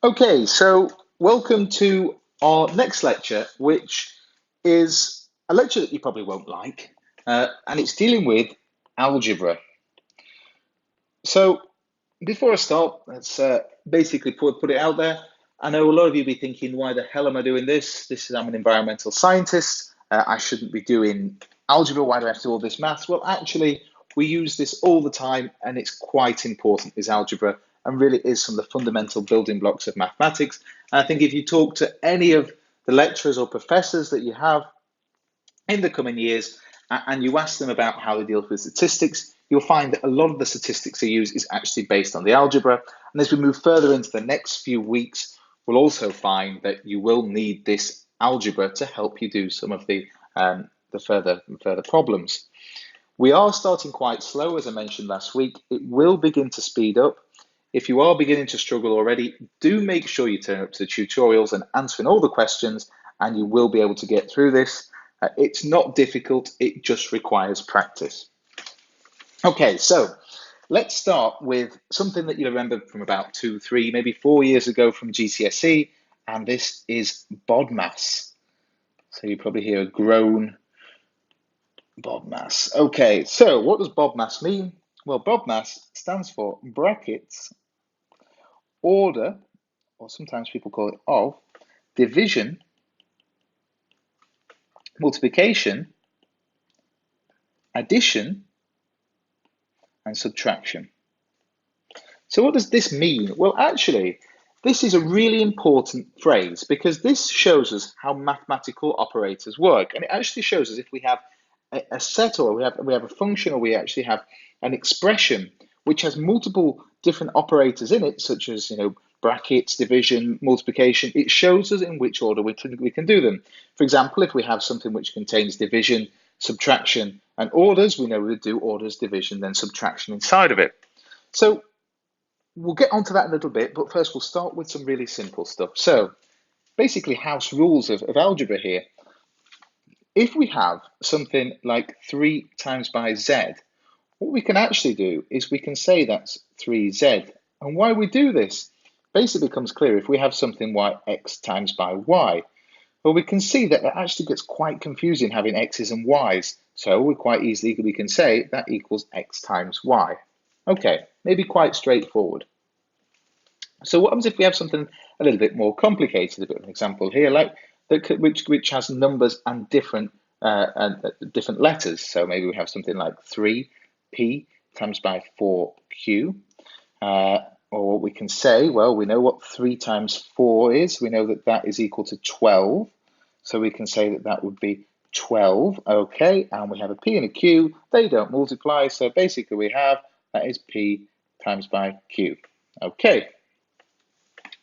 Okay, so welcome to our next lecture, which is a lecture that you probably won't like, and it's dealing with algebra. So before I start, let's basically put it out there. I know a lot of you be thinking, why the hell am I doing this? I'm an environmental scientist. I shouldn't be doing algebra. Why do I have to do all this maths? Well, actually, we use this all the time, and it's quite important, this algebra, and really is some of the fundamental building blocks of mathematics. And I think if you talk to any of the lecturers or professors that you have in the coming years, and you ask them about how they deal with statistics, you'll find that a lot of the statistics they use is actually based on the algebra. And as we move further into the next few weeks, we'll also find that you will need this algebra to help you do some of the further problems. We are starting quite slow, as I mentioned last week. It will begin to speed up. If you are beginning to struggle already, do make sure you turn up to the tutorials and answering all the questions, and you will be able to get through this. It's not difficult, it just requires practice. Okay, so let's start with something that you remember from about 2, 3, maybe 4 years ago from GCSE, and this is BODMAS. So you probably hear a groan. BODMAS. Okay, so what does BODMAS mean? Well, BODMAS stands for brackets, order, or sometimes people call it of, division, multiplication, addition, and subtraction. So what does this mean? Well, actually, this is a really important phrase because this shows us how mathematical operators work. And it actually shows us if we have a set, or we have a function, or we actually have an expression which has multiple different operators in it, such as brackets, division, multiplication. It shows us in which order we can do them. For example, if we have something which contains division, subtraction, and orders, we know we would do orders, division, then subtraction inside of it. So we'll get onto that in a little bit, but first we'll start with some really simple stuff. So basically house rules of algebra here. If we have something like 3 times by z, what we can actually do is we can say that's 3z. And why we do this basically becomes clear if we have something like x times by y. Well, we can see that it actually gets quite confusing having x's and y's. So we can say that equals x times y. Okay, maybe quite straightforward. So what happens if we have something a little bit more complicated? A bit of an example here, like which has numbers and different letters. So maybe we have something like 3p times by 4q. Or we can say, well, we know what 3 times 4 is. We know that that is equal to 12. So we can say that that would be 12. Okay, and we have a p and a q. They don't multiply. So basically we have that is p times by q. Okay.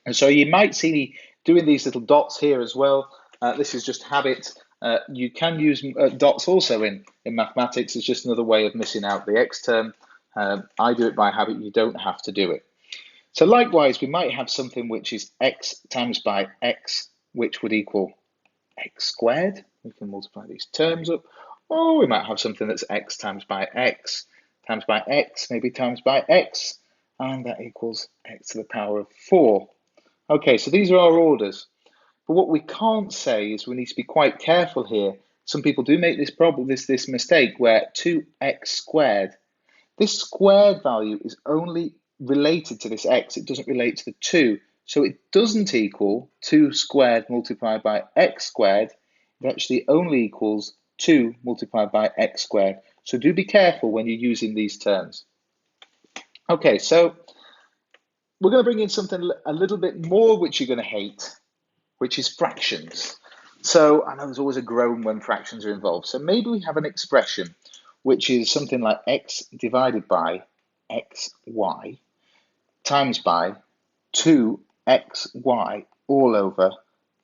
And so you might see me doing these little dots here as well. This is just habit. You can use dots also in mathematics. It's just another way of missing out the x term. I do it by habit. You don't have to do it. So likewise, we might have something which is x times by x, which would equal x squared. We can multiply these terms up. Or we might have something that's x times by x, maybe times by x, and that equals x to the power of 4. Okay, so these are our orders. But what we can't say is we need to be quite careful here. Some people do make this mistake where 2x squared, this squared value is only related to this x. It doesn't relate to the 2. So it doesn't equal 2 squared multiplied by x squared. It actually only equals 2 multiplied by x squared. So do be careful when you're using these terms. Okay, so we're going to bring in something a little bit more which you're going to hate, which is fractions. So I know there's always a groan when fractions are involved. So maybe we have an expression which is something like x divided by xy times by 2xy all over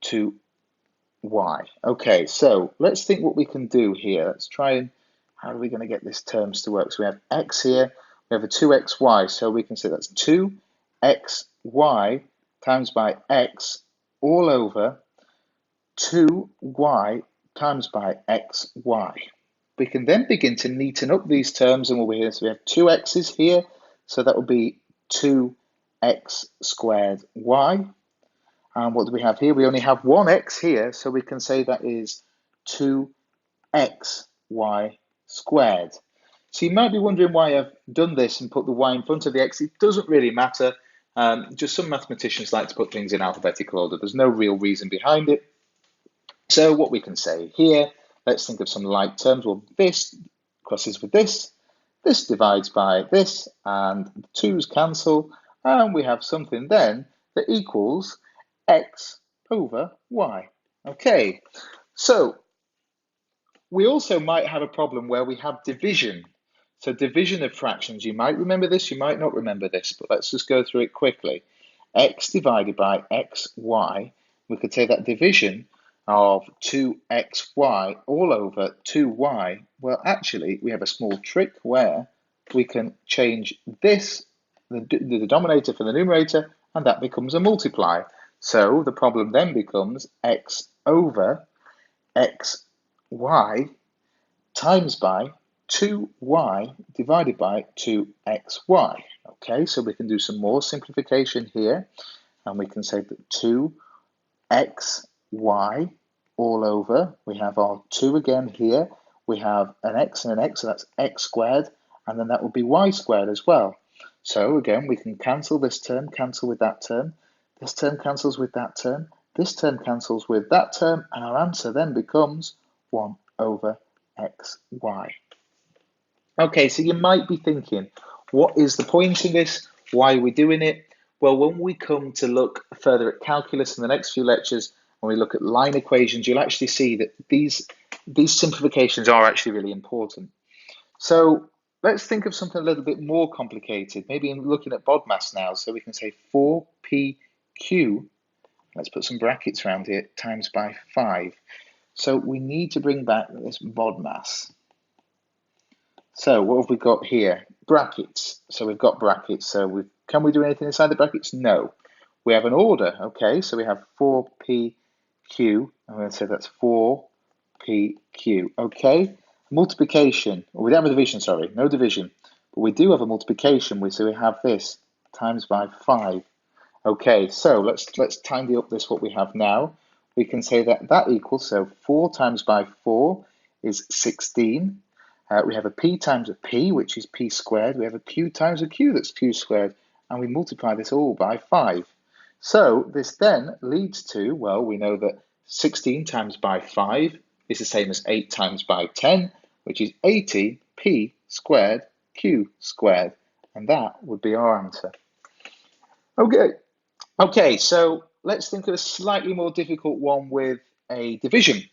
2y. Okay, so let's think what we can do here. Let's try and, how are we going to get this terms to work? So we have x here, we have a 2xy, so we can say that's 2xy times by x all over 2y times by xy. We can then begin to neaten up these terms, and we'll be here. So we have 2x's here, so that will be 2x squared y. And what do we have here? We only have one x here, so we can say that is 2xy squared. So you might be wondering why I've done this and put the y in front of the x. It doesn't really matter. Just some mathematicians like to put things in alphabetical order. There's no real reason behind it. So what we can say here, let's think of some like terms. Well, this crosses with this divides by this, and the 2's cancel, and we have something then that equals x over y. Okay, so we also might have a problem where we have division. So division of fractions, you might remember this, you might not remember this, but let's just go through it quickly. X divided by xy, we could say that division of 2xy all over 2y, well, actually, we have a small trick where we can change this, the denominator for the numerator, and that becomes a multiply. So the problem then becomes x over xy times by 2y divided by 2xy. Okay, so we can do some more simplification here, and we can say that 2xy all over, we have our 2 again here, we have an x and an x, so that's x squared, and then that would be y squared as well. So again, we can cancel this term, cancel with that term, this term cancels with that term, this term cancels with that term, and our answer then becomes 1 over xy. Okay, so you might be thinking, what is the point in this? Why are we doing it? Well, when we come to look further at calculus in the next few lectures, when we look at line equations, you'll actually see that these simplifications are actually really important. So let's think of something a little bit more complicated, maybe in looking at BODMAS now. So we can say 4pq, let's put some brackets around here, times by 5. So we need to bring back this BODMAS. So what have we got here? Brackets. So we've got brackets. So can we do anything inside the brackets? No. We have an order. Okay, so we have 4pq. I'm going to say that's 4pq. Okay. Multiplication. Well, we don't have a division, sorry. No division. But we do have a multiplication. So we have this times by 5. Okay, so let's tidy up this what we have now. We can say that equals, so 4 times by 4 is 16. We have a p times a p, which is p squared. We have a q times a q, that's q squared. And we multiply this all by 5. So this then leads to, well, we know that 16 times by 5 is the same as 8 times by 10, which is 80 p squared q squared. And that would be our answer. Okay, so let's think of a slightly more difficult one with a division.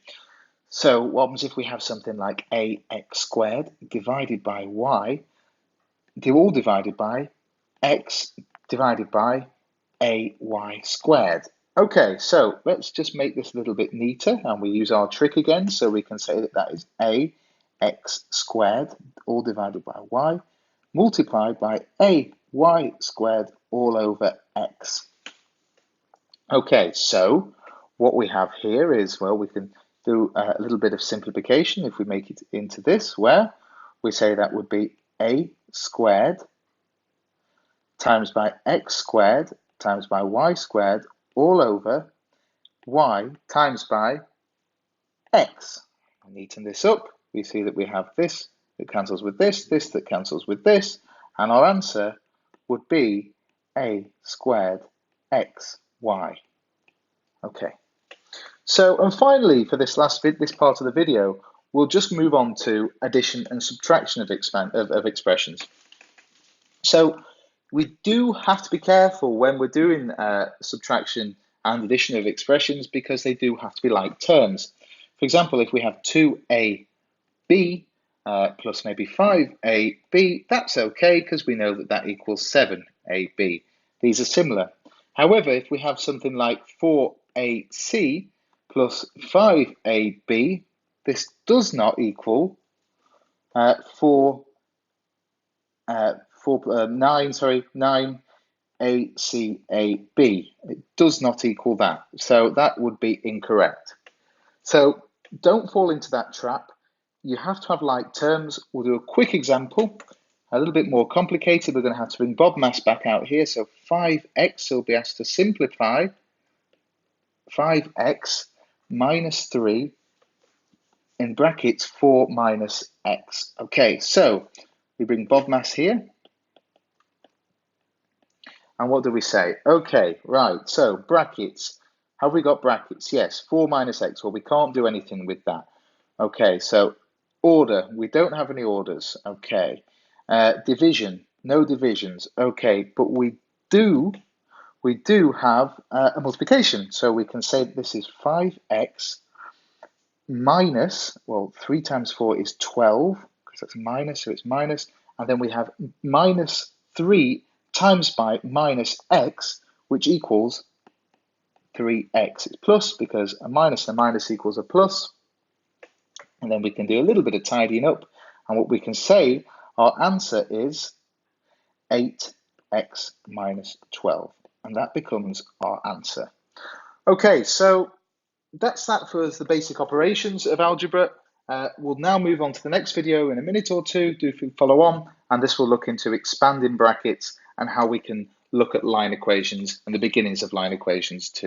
So what happens if we have something like ax squared divided by y, they're all divided by x divided by ay squared. Okay, so let's just make this a little bit neater, and we use our trick again, so we can say that is ax squared, all divided by y, multiplied by ay squared all over x. Okay, so what we have here is, well, we can do a little bit of simplification if we make it into this, where we say that would be a squared times by x squared times by y squared all over y times by x. Neaten this up, we see that we have this that cancels with this that cancels with this, and our answer would be a squared xy. Okay. So, and finally, for this this part of the video, we'll just move on to addition and subtraction of expressions. So, we do have to be careful when we're doing subtraction and addition of expressions because they do have to be like terms. For example, if we have 2ab plus maybe 5ab, that's okay because we know that that equals 7ab. These are similar. However, if we have something like 4ac plus 5ab, this does not equal 9acab. It does not equal that. So that would be incorrect. So don't fall into that trap. You have to have like terms. We'll do a quick example, a little bit more complicated. We're going to have to bring BODMAS back out here. So 5x will be asked to simplify 5x minus 3 in brackets 4 minus x. Okay, so we bring BODMAS here. And what do we say? Okay, right, so brackets. Have we got brackets? Yes, 4 minus x. Well, we can't do anything with that. Okay, so order. We don't have any orders. Okay. Division. No divisions. Okay, but we do have a multiplication. So we can say this is 5x minus, well, 3 times 4 is 12, because that's minus, so it's minus. And then we have minus 3 times by minus x, which equals 3x. It's plus because a minus equals a plus. And then we can do a little bit of tidying up. And what we can say, our answer is 8x minus 12. And that becomes our answer. Okay, so that's that for the basic operations of algebra. We'll now move on to the next video in a minute or two. Do follow on, and this will look into expanding brackets and how we can look at line equations and the beginnings of line equations too.